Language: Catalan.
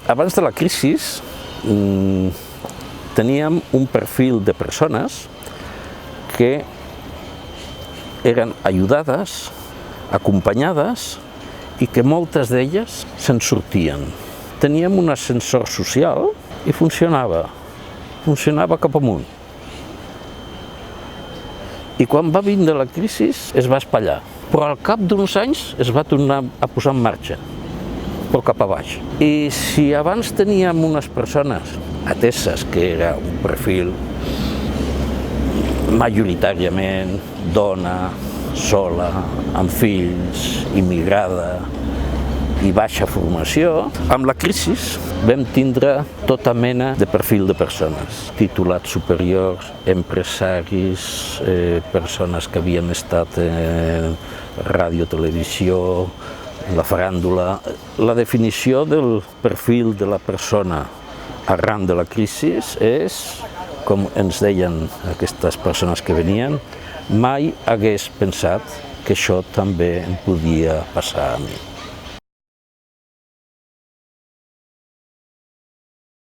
Abans de la crisi teníem un perfil de persones que eren ajudades, acompanyades i que moltes d'elles se'n sortien. Teníem un ascensor social i funcionava cap amunt. I quan va vindre la crisi es va espatllar, però al cap d'uns anys es va tornar a posar en marxa, però cap a baix. I si abans teníem unes persones ateses, que era un perfil majoritàriament dona, sola, amb fills, immigrada i baixa formació, amb la crisi vam tindre tota mena de perfil de persones, titulats superiors, empresaris, persones que havien estat en ràdio, televisió, la faràndula. La definició del perfil de la persona arran de la crisi és, com ens deien aquestes persones que venien, mai hagués pensat que això també em podia passar a mi.